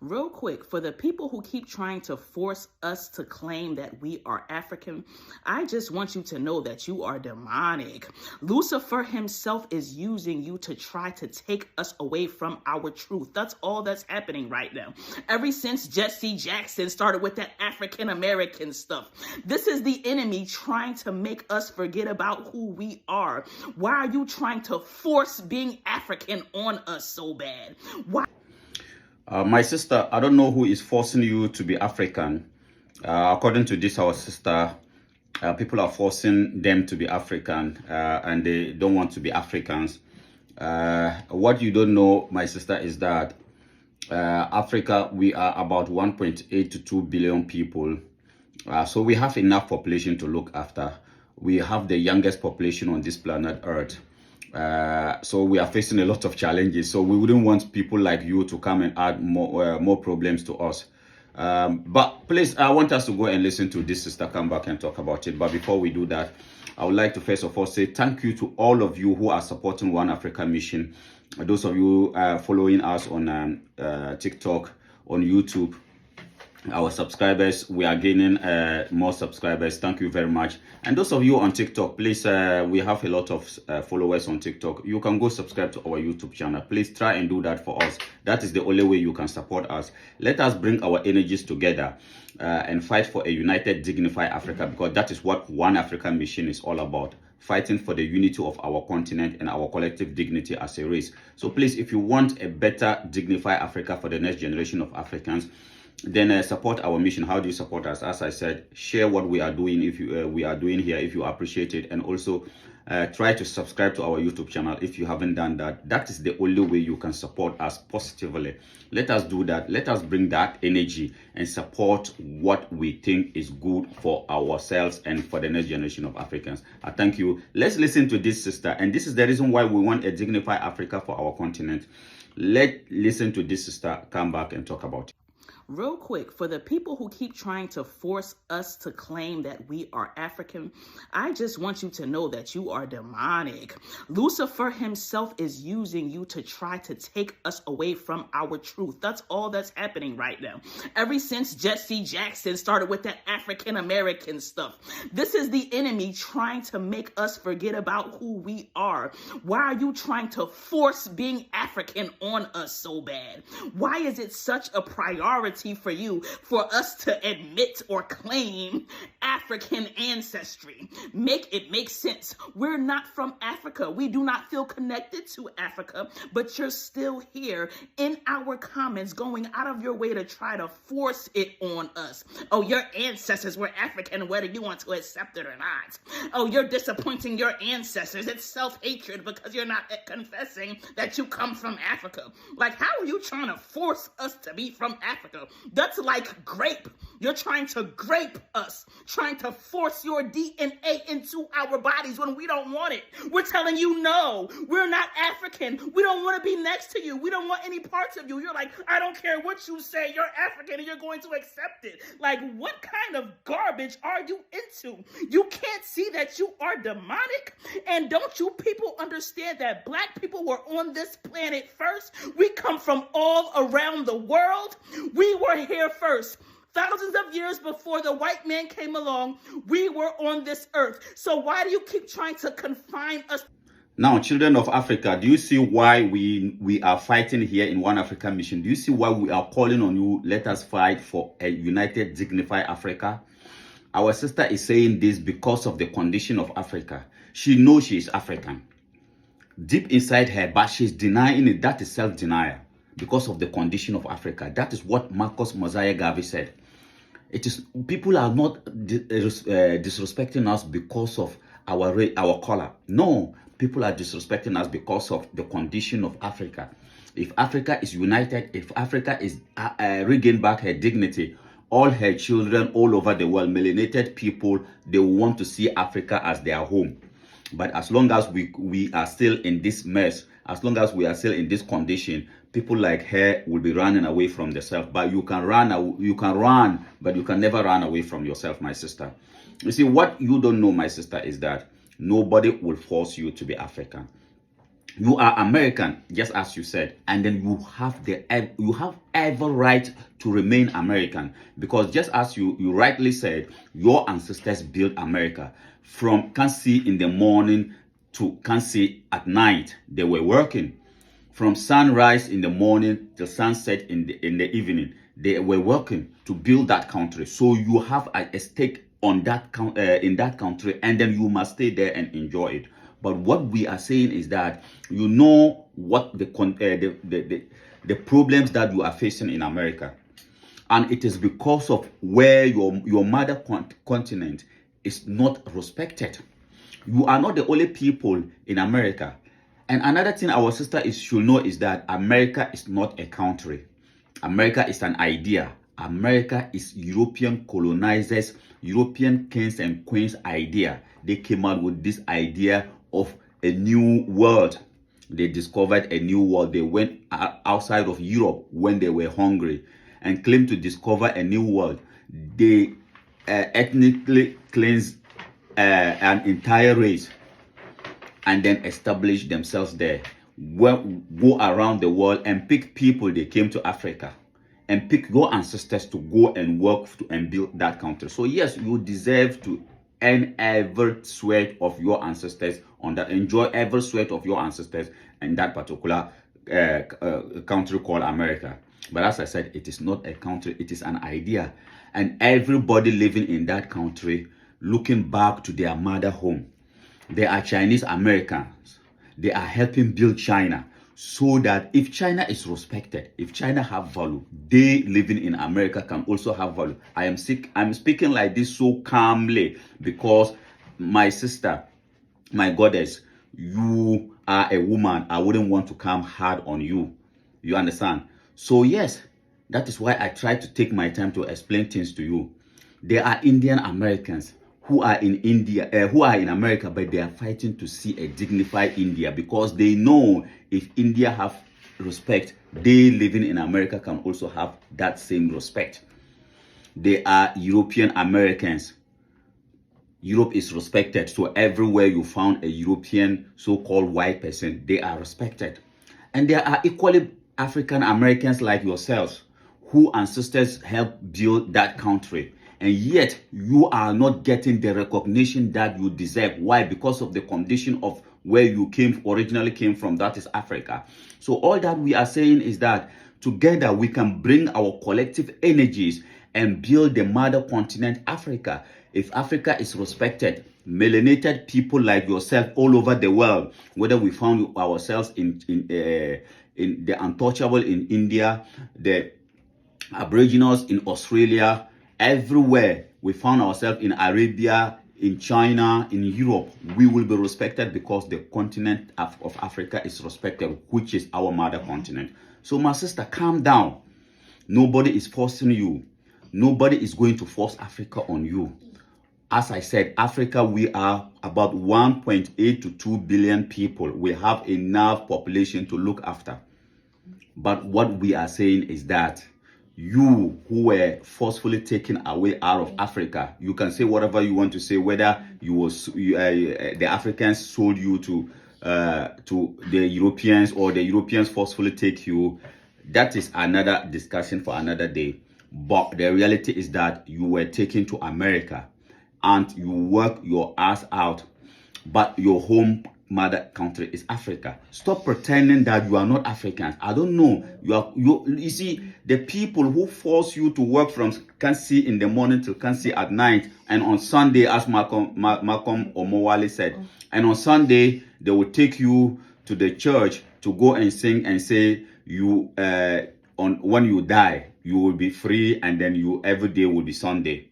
Real quick, for the people who keep trying to force us to claim that we are African, I just want you to know that you are demonic. Lucifer himself is using you to try to take us away from our truth. That's all that's happening right now. Ever since Jesse Jackson started with that African American stuff, this is the enemy trying to make us forget about who we are. Why are you trying to force being African on us so bad? Why? My sister, I don't know who is forcing you to be African. According to this, our sister, people are forcing them to be African and they don't want to be Africans. What you don't know, my sister, is that Africa, we are about 1.8 to 2 billion people. So we have enough population to look after. We have the youngest population on this planet Earth. So we are facing a lot of challenges. So we wouldn't want people like you to come and add more problems to us. But please, I want us to go and listen to this sister come back and talk about it. But before we do that, I would like to first of all say thank you to all of you who are supporting One Africa Mission. Those of you following us on TikTok, on YouTube. Our subscribers, we are gaining more subscribers. Thank you very much. And those of you on TikTok, please, we have a lot of followers on TikTok. You can go subscribe to our YouTube channel. Please try and do that for us. That is the only way you can support us. Let us bring our energies together and fight for a united, dignified Africa, because that is what One Africa Mission is all about. Fighting for the unity of our continent and our collective dignity as a race. So please, if you want a better, dignified Africa for the next generation of Africans, then support our mission. How do you support us? As I said, share what we are doing if you we are doing here, if you appreciate it, and also try to subscribe to our YouTube channel if you haven't done that. That is the only way you can support us positively. Let us do that. Let us bring that energy and support what we think is good for ourselves and for the next generation of Africans. I thank you. Let's listen to this sister, and this is the reason why we want a dignified Africa for our continent. Let's listen to this sister come back and talk about it. Real quick, for the people who keep trying to force us to claim that we are African, I just want you to know that you are demonic. Lucifer himself is using you to try to take us away from our truth. That's all that's happening right now. Ever since Jesse Jackson started with that African American stuff, this is the enemy trying to make us forget about who we are. Why are you trying to force being African on us so bad? Why is it such a priority for you for us to admit or claim African ancestry? Make it make sense. We're not from Africa. We do not feel connected to Africa, but you're still here in our comments going out of your way to try to force it on us. Oh, your ancestors were African, whether you want to accept it or not. Oh, you're disappointing your ancestors. It's self-hatred because you're not confessing that you come from Africa. Like, how are you trying to force us to be from Africa? That's like grape. You're trying to grape us, trying to force your DNA into our bodies when we don't want it. We're telling you, no, we're not African. We don't want to be next to you. We don't want any parts of you. You're like, I don't care what you say. You're African and you're going to accept it. Like, what kind of garbage are you into? You can't see that you are demonic? And don't you people understand that black people were on this planet first? We come from all around the world. We were here first. Thousands of years before the white man came along, we were on this earth. So why do you keep trying to confine us? Now, children of Africa, do you see why we are fighting here in One Africa Mission? Do you see why we are calling on you? Let us fight for a united, dignified Africa. Our sister is saying this because of the condition of Africa. She knows she is African. Deep inside her, but she's denying it. That is self-denial because of the condition of Africa. That is what Marcus Mosiah Garvey said. It is, people are not disrespecting us because of our color. No, people are disrespecting us because of the condition of Africa. If Africa is united, if Africa is regained back her dignity, all her children all over the world, melanated people, they want to see Africa as their home. But as long as we are still in this mess, as long as we are still in this condition, people like her will be running away from themselves. But you can run, but you can never run away from yourself, my sister. You see, what you don't know, my sister, is that nobody will force you to be African. You are American, just as you said, and then you have every right to remain American, because just as you rightly said, your ancestors built America. From Kansi in the morning to Kansi at night, they were working. From sunrise in the morning till sunset in the evening, they were working to build that country. So you have a stake on that in that country, and then you must stay there and enjoy it. But what we are saying is that you know what the problems that you are facing in America, and it is because of where your mother continent is not respected. You are not the only people in America. And another thing our sister should know is that America is not a country. America is an idea. America is European colonizers, European kings and queens idea. They came out with this idea of a new world. They discovered a new world. They went outside of Europe when they were hungry and claimed to discover a new world. They ethnically cleansed an entire race and then establish themselves there. Go around the world and pick people. They came to Africa and pick your ancestors to go and work and build that country. So yes, you deserve to earn every sweat of your ancestors on that. Enjoy every sweat of your ancestors in that particular country called America. But as I said, it is not a country, it is an idea. And everybody living in that country looking back to their mother home. They are Chinese Americans. They are helping build China, so that if China is respected, if China have value, they living in America can also have value. I'm speaking like this so calmly because my sister, my goddess, you are a woman. I wouldn't want to come hard on you. You understand? So yes, that is why I try to take my time to explain things to you. There are Indian Americans who are in India, who are in America, but they are fighting to see a dignified India, because they know if India have respect, they living in America can also have that same respect. They are European Americans. Europe is respected, so everywhere you found a European so-called white person, they are respected. And there are equally African Americans like yourselves, who ancestors helped build that country. And yet you are not getting the recognition that you deserve. Why? Because of the condition of where you originally came from, that is Africa. So all that we are saying is that together we can bring our collective energies and build the mother continent, Africa. If Africa is respected, melanated people like yourself all over the world, whether we found ourselves in the untouchable in India, the Aboriginals in Australia, everywhere we found ourselves in Arabia, in China, in Europe, we will be respected because the continent of Africa is respected, which is our mother continent. So my sister, calm down. Nobody is forcing you. Nobody is going to force Africa on you. As I said, Africa, we are about 1.8 to 2 billion people. We have enough population to look after. But what we are saying is that you who were forcefully taken away out of Africa, you can say whatever you want to say, whether the Africans sold you to the Europeans or the Europeans forcefully take you. That is another discussion for another day. But the reality is that you were taken to America and you work your ass out, but your home mother country is Africa. Stop pretending that you are not Africans. I don't know. You see, the people who force you to work from Kansi in the morning till Kansi at night, and on Sunday, as Malcolm Omowale said, and on Sunday they will take you to the church to go and sing and say you when you die you will be free, and then every day will be Sunday.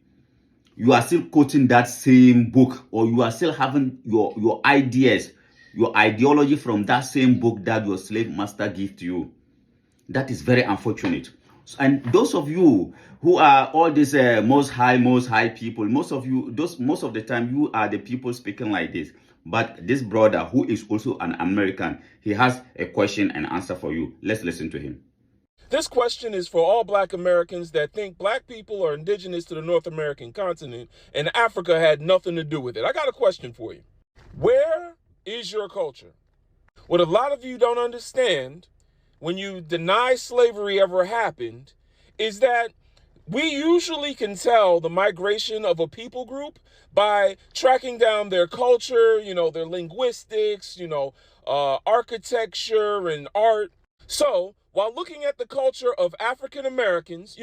You are still quoting that same book, or you are still having your ideas, your ideology from that same book that your slave master gave to you. That is very unfortunate. And those of you who are all these most high people, most of the time you are the people speaking like this. But this brother, who is also an American, he has a question and answer for you. Let's listen to him. This question is for all Black Americans that think Black people are indigenous to the North American continent and Africa had nothing to do with it. I got a question for you. Where is your culture? What a lot of you don't understand when you deny slavery ever happened is that we usually can tell the migration of a people group by tracking down their culture, their linguistics, architecture and art. So, while looking at the culture of African Americans,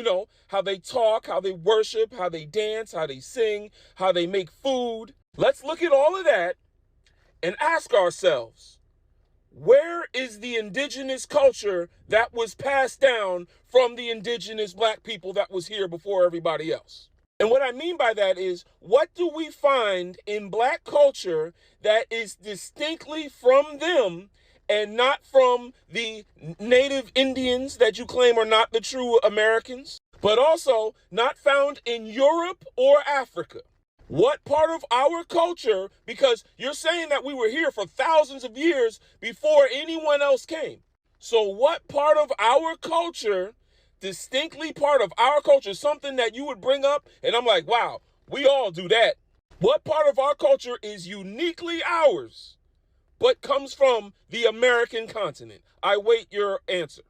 how they talk, how they worship, how they dance, how they sing, how they make food, let's look at all of that and ask ourselves, where is the indigenous culture that was passed down from the indigenous black people that was here before everybody else? And what I mean by that is, what do we find in black culture that is distinctly from them and not from the native Indians that you claim are not the true Americans, but also not found in Europe or Africa? What part of our culture, because you're saying that we were here for thousands of years before anyone else came. So what part of our culture, distinctly part of our culture, something that you would bring up and I'm like, wow, we all do that. What part of our culture is uniquely ours, but comes from the American continent? I wait your answer.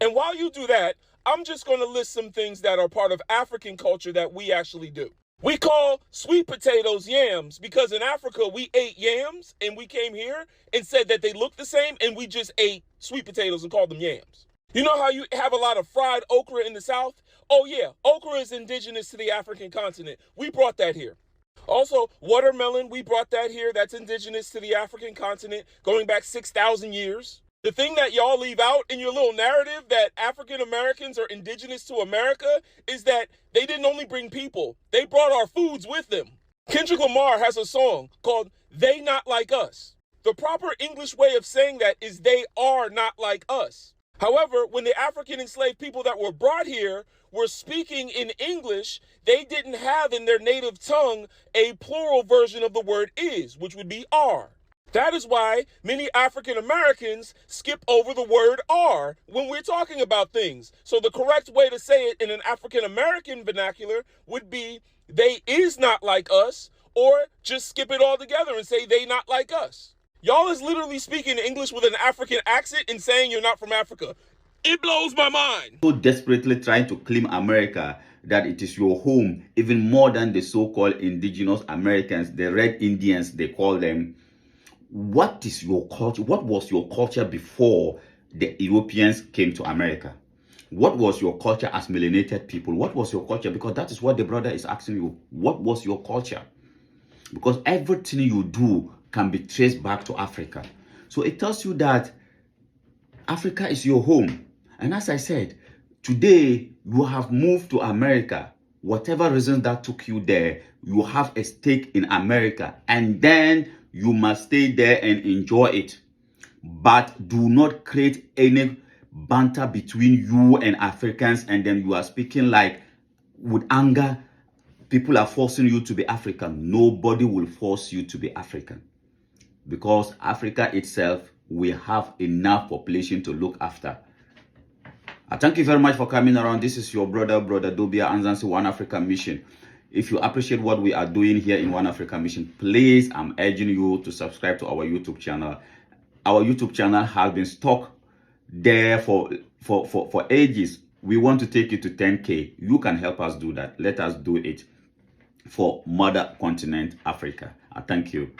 And while you do that, I'm just going to list some things that are part of African culture that we actually do. We call sweet potatoes yams because in Africa we ate yams and we came here and said that they look the same and we just ate sweet potatoes and called them yams. You know how you have a lot of fried okra in the South? Oh yeah, okra is indigenous to the African continent. We brought that here. Also, watermelon, we brought that here. That's indigenous to the African continent going back 6,000 years. The thing that y'all leave out in your little narrative that African Americans are indigenous to America is that they didn't only bring people, they brought our foods with them. Kendrick Lamar has a song called They Not Like Us. The proper English way of saying that is they are not like us. However, when the African enslaved people that were brought here were speaking in English, they didn't have in their native tongue a plural version of the word is, which would be are. That is why many African Americans skip over the word are when we're talking about things. So the correct way to say it in an African American vernacular would be they is not like us, or just skip it all together and say they not like us. Y'all is literally speaking English with an African accent and saying you're not from Africa. It blows my mind. So desperately trying to claim America, that it is your home, even more than the so-called indigenous Americans, the Red Indians they call them. What is your culture? What was your culture before the Europeans came to America? What was your culture as melanated people? What was your culture? Because that is what the brother is asking you. What was your culture? Because everything you do can be traced back to Africa. So it tells you that Africa is your home. And as I said, today you have moved to America. Whatever reason that took you there, you have a stake in America. And then you must stay there and enjoy it. But do not create any banter between you and Africans, and then you are speaking like with anger. People are forcing you to be African. Nobody will force you to be African. Because Africa itself, we have enough population to look after. I thank you very much for coming around. This is your brother Dobia Anzansi, One Africa Mission. If you appreciate what we are doing here in One Africa Mission, please, I'm urging you to subscribe to our YouTube channel. Our YouTube channel has been stuck there for ages. We want to take it to 10K. You can help us do that. Let us do it for mother continent Africa. I thank you.